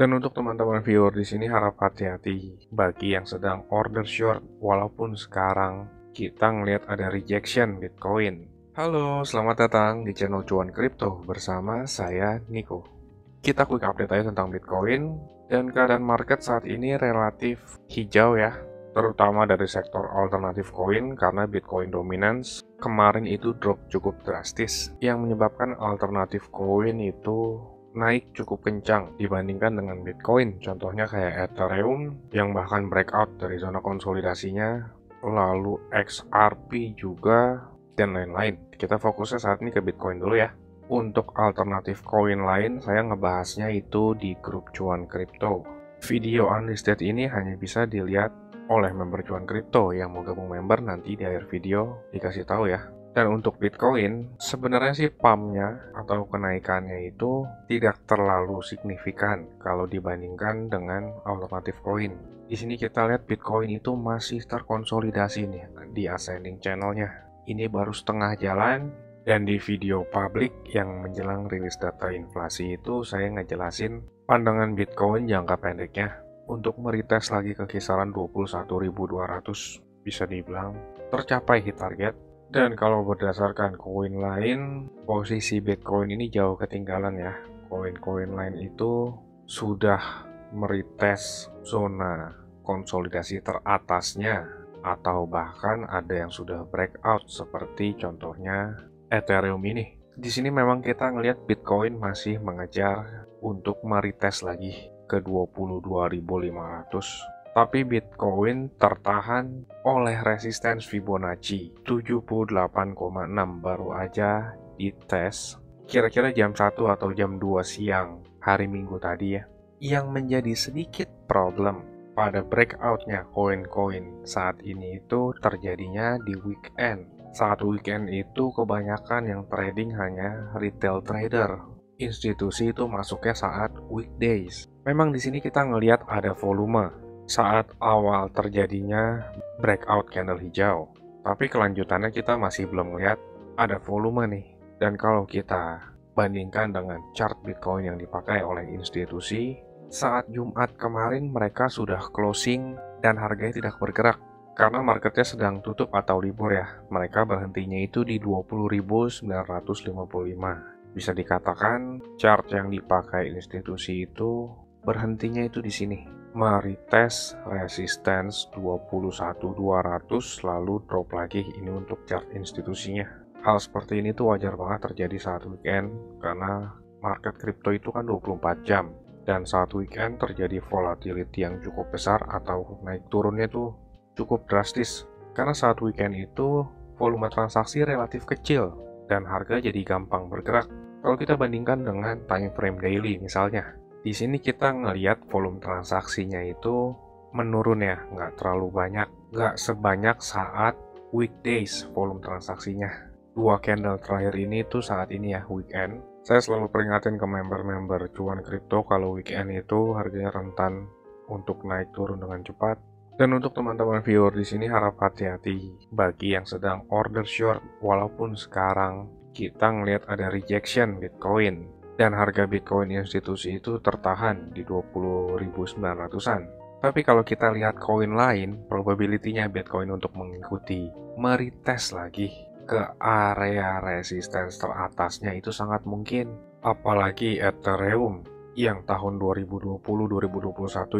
Dan untuk teman-teman viewer di sini harap hati-hati bagi yang sedang order short, walaupun sekarang kita ngelihat ada rejection Bitcoin. Halo, selamat datang di channel Cuan Kripto bersama saya Niko. Kita quick update aja tentang Bitcoin dan keadaan market saat ini relatif hijau ya, terutama dari sektor alternatif koin karena Bitcoin dominance kemarin itu drop cukup drastis yang menyebabkan alternatif koin itu naik cukup kencang dibandingkan dengan Bitcoin. Contohnya kayak Ethereum yang bahkan breakout dari zona konsolidasinya, lalu XRP juga, dan lain-lain. Kita fokusnya saat ini ke Bitcoin dulu ya. Untuk alternatif koin lain, saya ngebahasnya itu di grup Cuan Kripto. Video unlisted ini hanya bisa dilihat oleh member Cuan Kripto. Yang mau gabung member nanti di akhir video dikasih tahu ya. Dan untuk Bitcoin, sebenarnya sih pump-nya atau kenaikannya itu tidak terlalu signifikan kalau dibandingkan dengan alternatif koin. Di sini kita lihat Bitcoin itu masih terkonsolidasi nih di ascending channel-nya. Ini baru setengah jalan, dan di video publik yang menjelang rilis data inflasi itu saya ngejelasin pandangan Bitcoin jangka pendeknya untuk meretest lagi ke kisaran 21.200, bisa dibilang tercapai hit target. Dan kalau berdasarkan koin lain, posisi Bitcoin ini jauh ketinggalan ya. Koin-koin lain itu sudah meretest zona konsolidasi teratasnya, atau bahkan ada yang sudah breakout seperti contohnya Ethereum ini. Di sini memang kita ngelihat Bitcoin masih mengejar untuk meretest lagi ke 22.500. Tapi Bitcoin tertahan oleh resistance Fibonacci 78,6 baru aja dites kira-kira jam 1 atau jam 2 siang hari Minggu tadi ya. Yang menjadi sedikit problem pada breakoutnya koin-koin saat ini itu terjadinya di weekend. Saat weekend itu kebanyakan yang trading hanya retail trader. Institusi itu masuknya saat weekdays. Memang di sini kita ngelihat ada volume saat awal terjadinya breakout candle hijau. Tapi kelanjutannya kita masih belum melihat ada volume nih. Dan kalau kita bandingkan dengan chart Bitcoin yang dipakai oleh institusi, saat Jumat kemarin mereka sudah closing dan harganya tidak bergerak. Karena marketnya sedang tutup atau libur ya. Mereka berhentinya itu di 20.955. Bisa dikatakan chart yang dipakai institusi itu berhentinya itu di sini. Meretest resistance 21.200 lalu drop lagi. Ini untuk chart institusinya. Hal seperti ini tuh wajar banget terjadi saat weekend karena market kripto itu kan 24 jam, dan saat weekend terjadi volatility yang cukup besar atau naik turunnya tuh cukup drastis. Karena saat weekend itu volume transaksi relatif kecil dan harga jadi gampang bergerak. Kalau kita bandingkan dengan time frame daily misalnya, di sini kita ngelihat volume transaksinya itu menurun ya, nggak terlalu banyak, nggak sebanyak saat weekdays volume transaksinya. Dua candle terakhir ini tuh saat ini ya weekend. Saya selalu peringatin ke member-member Cuan Kripto kalau weekend itu harganya rentan untuk naik turun dengan cepat. Dan untuk teman-teman viewer di sini harap hati-hati bagi yang sedang order short, walaupun sekarang kita ngelihat ada rejection Bitcoin. Dan harga Bitcoin institusi itu tertahan di 20.900-an. Tapi kalau kita lihat koin lain, probability-nya Bitcoin untuk mengikuti meretest lagi ke area resistance teratasnya itu sangat mungkin. Apalagi Ethereum yang tahun 2020-2021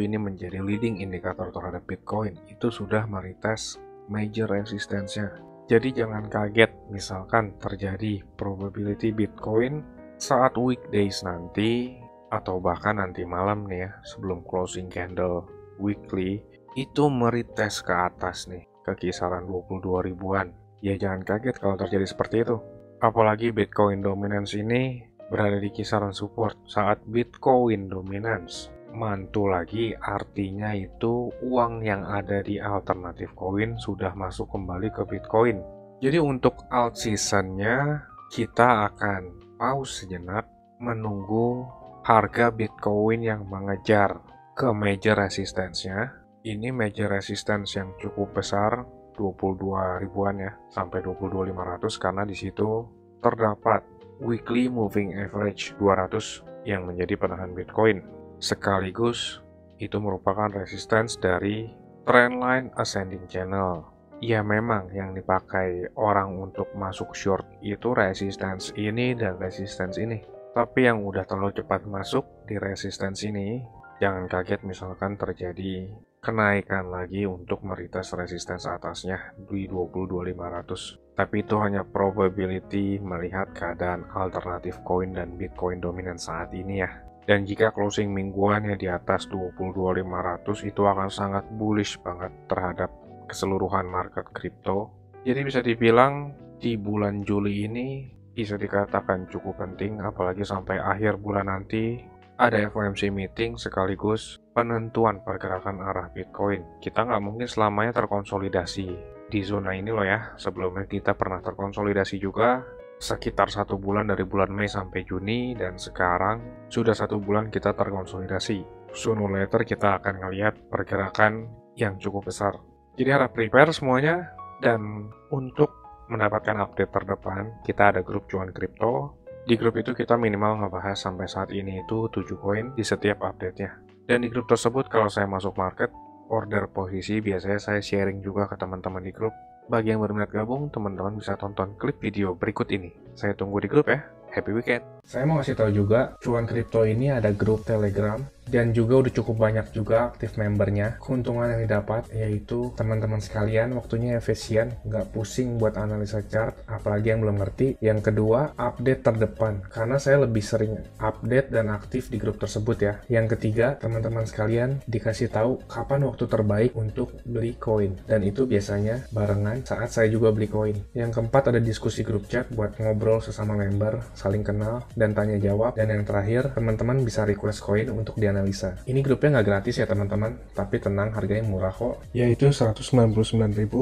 ini menjadi leading indikator terhadap Bitcoin itu sudah meretest major resistance-nya. Jadi jangan kaget misalkan terjadi probability Bitcoin saat weekdays nanti atau bahkan nanti malam nih ya sebelum closing candle weekly itu meretest ke atas nih ke kisaran 22 ribuan. Ya jangan kaget kalau terjadi seperti itu. Apalagi Bitcoin dominance ini berada di kisaran support. Saat Bitcoin dominance mantul lagi artinya itu uang yang ada di alternatif koin sudah masuk kembali ke Bitcoin. Jadi untuk alt seasonnya kita akan pause sejenak menunggu harga Bitcoin yang mengejar ke major resistance-nya. Ini major resistance yang cukup besar 22 ribuan ya sampai 22.500 karena di situ terdapat weekly moving average 200 yang menjadi penahan Bitcoin. sekaligus itu merupakan resistance dari trendline ascending channel. Ya memang yang dipakai orang untuk masuk short itu resistance ini dan resistance ini. Tapi yang udah terlalu cepat masuk di resistance ini, jangan kaget misalkan terjadi kenaikan lagi untuk meretest resistance atasnya di 22.500. Tapi itu hanya probability melihat keadaan alternatif koin dan Bitcoin dominan saat ini ya. Dan jika closing mingguannya di atas 22.500 itu akan sangat bullish banget terhadap keseluruhan market kripto. Jadi bisa dibilang di bulan Juli ini bisa dikatakan cukup penting, apalagi sampai akhir bulan nanti ada FOMC meeting sekaligus penentuan pergerakan arah Bitcoin. Kita nggak mungkin selamanya terkonsolidasi di zona ini loh ya. Sebelumnya kita pernah terkonsolidasi juga sekitar 1 bulan dari bulan Mei sampai Juni, dan sekarang sudah 1 bulan kita terkonsolidasi. Sooner or later kita akan ngelihat pergerakan yang cukup besar. Jadi harap prepare semuanya, dan untuk mendapatkan update terdepan, kita ada grup cuan kripto. Di grup itu kita minimal ngebahas sampai saat ini itu 7 koin di setiap update-nya. Dan di grup tersebut kalau saya masuk market, order posisi biasanya saya sharing juga ke teman-teman di grup. Bagi yang berminat gabung, teman-teman bisa tonton klip video berikut ini. Saya tunggu di grup ya. Happy weekend. Saya mau kasih tahu juga, cuan kripto ini ada grup Telegram dan juga udah cukup banyak juga aktif membernya. Keuntungan yang didapat yaitu teman-teman sekalian waktunya efisien, nggak pusing buat analisa chart, apalagi yang belum ngerti. Yang kedua, update terdepan, karena saya lebih sering update dan aktif di grup tersebut ya. Yang ketiga, teman-teman sekalian dikasih tahu kapan waktu terbaik untuk beli koin, dan itu biasanya barengan saat saya juga beli koin. Yang keempat, ada diskusi grup chat buat ngobrol sesama member, saling kenal dan tanya jawab. Dan yang terakhir, teman-teman bisa request koin untuk dianalisa. Ini grupnya nggak gratis ya teman-teman, tapi tenang, harganya murah kok, yaitu Rp199.000.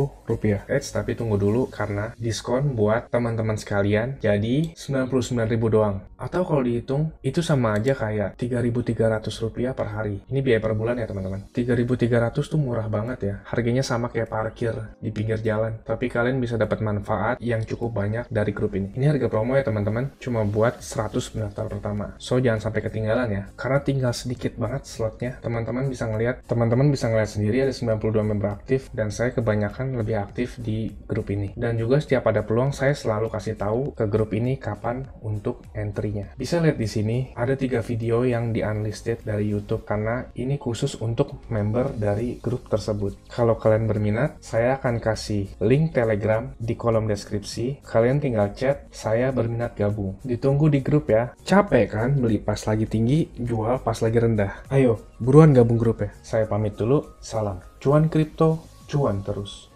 Tapi tunggu dulu karena diskon buat teman-teman sekalian jadi Rp99.000 doang. Atau kalau dihitung itu sama aja kayak Rp3.300 per hari. Ini biaya per bulan ya teman-teman. 3.300 tuh murah banget ya. Harganya sama kayak parkir di pinggir jalan. Tapi kalian bisa dapat manfaat yang cukup banyak dari grup ini. Ini harga promo ya teman-teman, cuma buat 100 pendaftar pertama. So jangan sampai ketinggalan ya, karena tinggal sedikit banget slotnya. Teman-teman bisa ngelihat sendiri ada 92 member aktif, dan saya kebanyakan lebih aktif di grup ini. Dan juga setiap ada peluang saya selalu kasih tahu ke grup ini kapan untuk entry-nya. Bisa lihat di sini ada 3 video yang di unlisted dari YouTube karena ini khusus untuk member dari grup tersebut. Kalau kalian berminat, saya akan kasih link Telegram di kolom deskripsi. Kalian tinggal chat, saya berminat gabung. Ditunggu di grup ya. Capek kan beli pas lagi tinggi, jual pas lagi rendah. Ayo, buruan gabung grup ya. Saya pamit dulu. Salam. Cuan kripto, cuan terus.